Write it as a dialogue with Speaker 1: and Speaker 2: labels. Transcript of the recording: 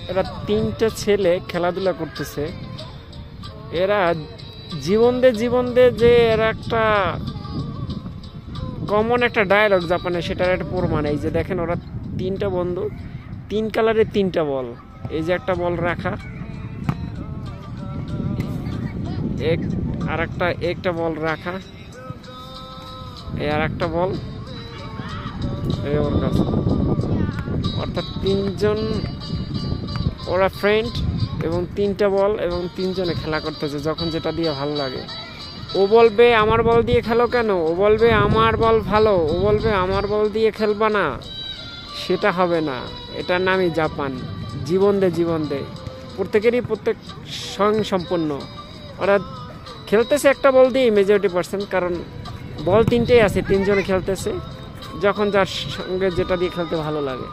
Speaker 1: এরা তিনটা ছেলে খেলাধুলা করতেছে। এরা জীবন দে যে এরা একটা কমন একটা ডায়লগ জাপানে, সেটার একটা প্রমাণ। এই যে দেখেন, ওরা তিনটা বন্ধু, তিন কালারের তিনটা বল। এই যে একটা বল রাখা, একটা বল রাখা, এই আর একটা বল ওর কাছে। অর্থাৎ তিনজন ওরা ফ্রেন্ড, এবং তিনটা বল, এবং তিনজনে খেলা করতেছে যখন যেটা দিয়ে ভালো লাগে। ও বলবে আমার বল দিয়ে খেলো কেন, ও বলবে আমার বল ভালো, ও বলবে আমার বল দিয়ে খেলবা না, সেটা হবে না। এটার নামই জাপান। জীবন দে প্রত্যেকেরই প্রত্যেক স্বয়ংসম্পন্ন। ওরা খেলতেছে একটা বল দিয়ে মেজরিটি%, কারণ বল তিনটেই আছে, তিনজনে খেলতেছে যখন যার সঙ্গে যেটা দিয়ে খেলতে ভালো লাগে।